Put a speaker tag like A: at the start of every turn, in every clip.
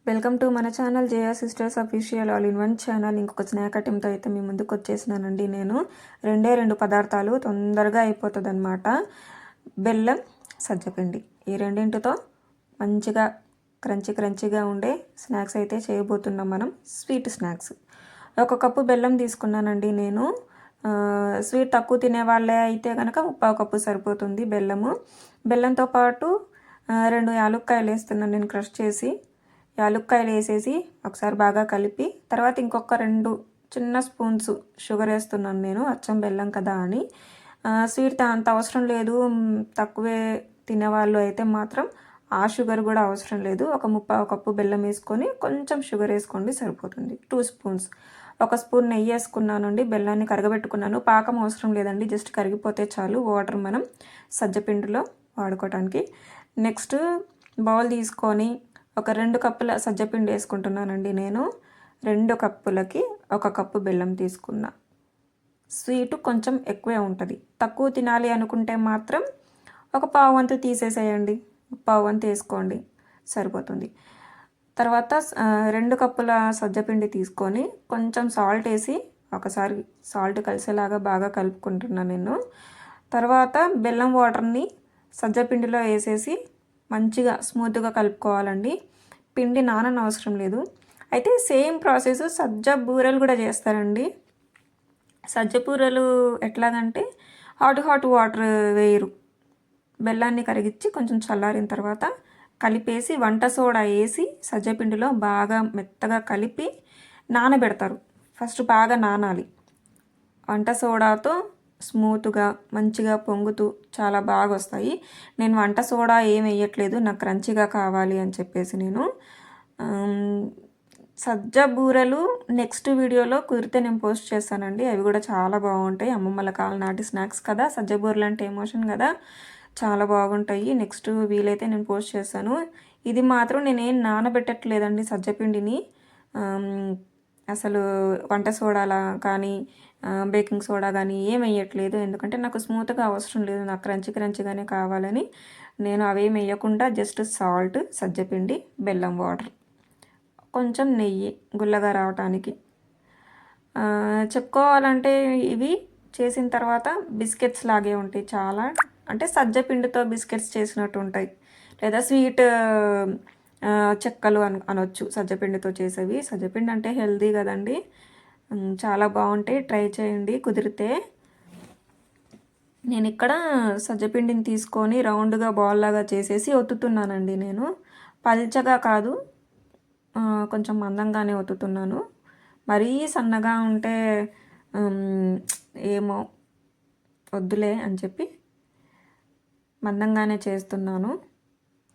A: Welcome to మన channel JR sisters official all in one channel. ఇంకొక snack ఐటెంతో అయితే మీ ముందుకు వచ్చేసినానండి. నేను రెండు పదార్థాలు తొందరగా అయిపోతుంది అనమాట. బెల్లం, సజ్జపిండి, ఈ రెండింటితో మంచిగా క్రంచీగా ఉండే స్నాక్స్ అయితే చేయబోతున్నాం మనం. Sweet snacks. 1 కప్పు బెల్లం తీసుకున్నానండి నేను. స్వీట్ తక్కువ తినే వాళ్ళే అయితే కనుక 1/4 కప్పు సరిపోతుంది బెల్లము. బెల్లంతో పాటు 2 యాలుక్కాయలు వేస్తున్నాను నేను క్రష్ చేసి. యాలుక్కాయలు వేసేసి ఒకసారి బాగా కలిపి తర్వాత ఇంకొక 2 చిన్న స్పూన్స్ షుగర్ వేస్తున్నాను నేను. అచ్చం బెల్లం కదా అని. స్వీట్ అంత అవసరం లేదు, తక్కువే తినేవాళ్ళు అయితే మాత్రం ఆ షుగర్ కూడా అవసరం లేదు. 1/3 కప్పు బెల్లం వేసుకొని కొంచెం షుగర్ వేసుకోండి సరిపోతుంది. 2 స్పూన్స్, 1 స్పూన్ నెయ్యి వేసుకున్నానండి. బెల్లాన్ని కరగబెట్టుకున్నాను. పాకం అవసరం లేదండి, జస్ట్ కరిగిపోతే చాలు. వాటర్ మనం సజ్జపిండిలో వాడుకోవడానికి. నెక్స్ట్ బౌల్ తీసుకొని ఒక 2 కప్పుల సజ్జపిండి వేసుకుంటున్నానండి నేను. 2 కప్పులకి 1 కప్పు బెల్లం తీసుకున్నా. స్వీటు కొంచెం ఎక్కువే ఉంటుంది. తక్కువ తినాలి అనుకుంటే మాత్రం ఒక పావు వంతు తీసేసేయండి, పావు వంతు వేసుకోండి సరిపోతుంది. తర్వాత 2 కప్పుల సజ్జపిండి తీసుకొని కొంచెం సాల్ట్ వేసి ఒకసారి సాల్ట్ కలిసేలాగా బాగా కలుపుకుంటున్నాను నేను. తర్వాత బెల్లం వాటర్ని సజ్జపిండిలో వేసేసి మంచిగా స్మూత్గా కలుపుకోవాలండి. పిండి నానని అవసరం లేదు. అయితే సేమ్ ప్రాసెస్ సజ్జ బూరెలు కూడా చేస్తారండి. సజ్జ బూరెలు ఎట్లాగంటే హాట్ వాటర్ వేయరు. బెల్లాన్ని కరిగించి కొంచెం చల్లారిన తర్వాత కలిపేసి వంట సోడా వేసి సజ్జపిండిలో బాగా మెత్తగా కలిపి నానబెడతారు. ఫస్ట్ బాగా నానాలి. వంట సోడాతో స్మూత్గా మంచిగా పొంగుతూ చాలా బాగా వస్తాయి. నేను వంట సోడా ఏం వేయట్లేదు, నాకు క్రంచిగా కావాలి అని చెప్పేసి నేను. సజ్జ బూరెలు నెక్స్ట్ వీడియోలో కుదిరితే నేను పోస్ట్ చేస్తానండి. అవి కూడా చాలా బాగుంటాయి. అమ్మమ్మల కాలం నాటి స్నాక్స్ కదా, సజ్జ బూరెలు అంటే ఎమోషన్ కదా, చాలా బాగుంటాయి. నెక్స్ట్ వీలైతే నేను పోస్ట్ చేస్తాను. ఇది మాత్రం నేనేం నానబెట్టట్లేదండి సజ్జపిండిని. అసలు వంట సోడాలా కానీ బేకింగ్ సోడా కానీ ఏం వేయట్లేదు. ఎందుకంటే నాకు స్మూత్గా అవసరం లేదు, నాకు క్రంచిగానే కావాలని నేను అవేం వేయకుండా జస్ట్ సాల్ట్, సజ్జపిండి, బెల్లం వాటర్, కొంచెం నెయ్యి గుల్లగా రావటానికి. చెప్పుకోవాలంటే ఇవి చేసిన తర్వాత బిస్కెట్స్ లాగే ఉంటాయి చాలా. అంటే సజ్జపిండితో బిస్కెట్స్ చేసినట్టు ఉంటాయి, లేదా స్వీట్ చెక్కలు అనొచ్చు సజ్జపిండితో చేసేవి. సజ్జపిండి అంటే హెల్దీ కదండి, చాలా బాగుంటాయి. ట్రై చేయండి కుదిరితే. నేను ఇక్కడ సజ్జపిండిని తీసుకొని రౌండ్గా బాల్ లాగా చేసేసి ఒత్తుతున్నానండి నేను. పల్చగా కాదు, కొంచెం మందంగానే ఒత్తుతున్నాను. మరీ సన్నగా ఉంటే ఏమో వద్దులే అని చెప్పి మందంగానే చేస్తున్నాను.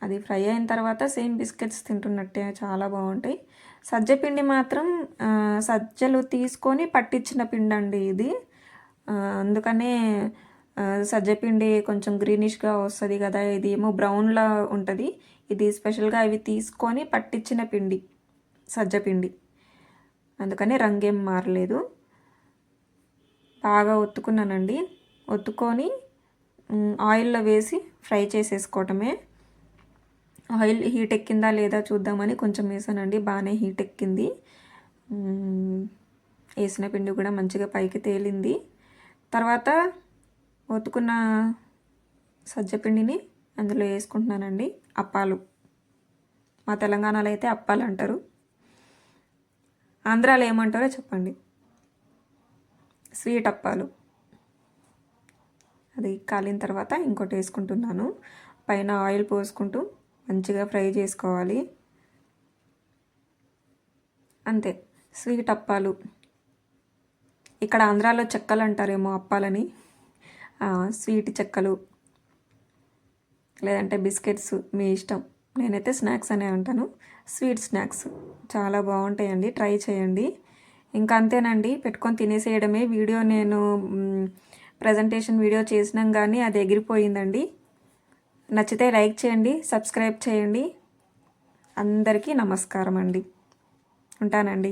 A: అది ఫ్రై అయిన తర్వాత సేమ్ బిస్కెట్స్ తింటున్నట్టే చాలా బాగుంటాయి. సజ్జపిండి మాత్రం సజ్జలు తీసుకొని పట్టించిన పిండి అండి ఇది. అందుకనే సజ్జపిండి కొంచెం గ్రీనిష్గా వస్తుంది కదా, ఇది ఏమో బ్రౌన్లా ఉంటుంది. ఇది స్పెషల్గా అవి తీసుకొని పట్టించిన పిండి సజ్జపిండి, అందుకని రంగేం మారలేదు. బాగా ఒత్తుకున్నానండి. ఒత్తుకొని ఆయిల్లో వేసి ఫ్రై చేసేసుకోవటమే. ఆయిల్ హీట్ ఎక్కిందా లేదా చూద్దామని కొంచెం వేసానండి, బాగానే హీట్ ఎక్కింది. వేసిన పిండి కూడా మంచిగా పైకి తేలింది. తర్వాత ఒత్తుకున్న సజ్జపిండిని అందులో వేసుకుంటున్నానండి. అప్పాలు, మా తెలంగాణలో అయితే అప్పాలు అంటారు, ఆంధ్రాలో ఏమంటారో చెప్పండి. స్వీట్ అప్పాలు. అది కాలిన తర్వాత ఇంకోటి వేసుకుంటున్నాను. పైన ఆయిల్ పోసుకుంటూ మంచిగా ఫ్రై చేసుకోవాలి. అంతే, స్వీట్ అప్పాలు. ఇక్కడ ఆంధ్రాలో చెక్కలు అంటారేమో అప్పాలని. స్వీట్ చెక్కలు లేదంటే బిస్కెట్స్, మీ ఇష్టం. నేనైతే స్నాక్స్ అనే అంటాను. స్వీట్ స్నాక్స్ చాలా బాగుంటాయండి, ట్రై చేయండి. ఇంకా అంతేనండి, పెట్టుకొని తినేసేయడమే. వీడియో నేను ప్రజెంటేషన్ వీడియో చేసినాం కానీ అది ఎగిరిపోయిందండి. నచ్చితే లైక్ చేయండి, సబ్స్క్రైబ్ చేయండి. అందరికీ నమస్కారం అండి. ఉంటానండి.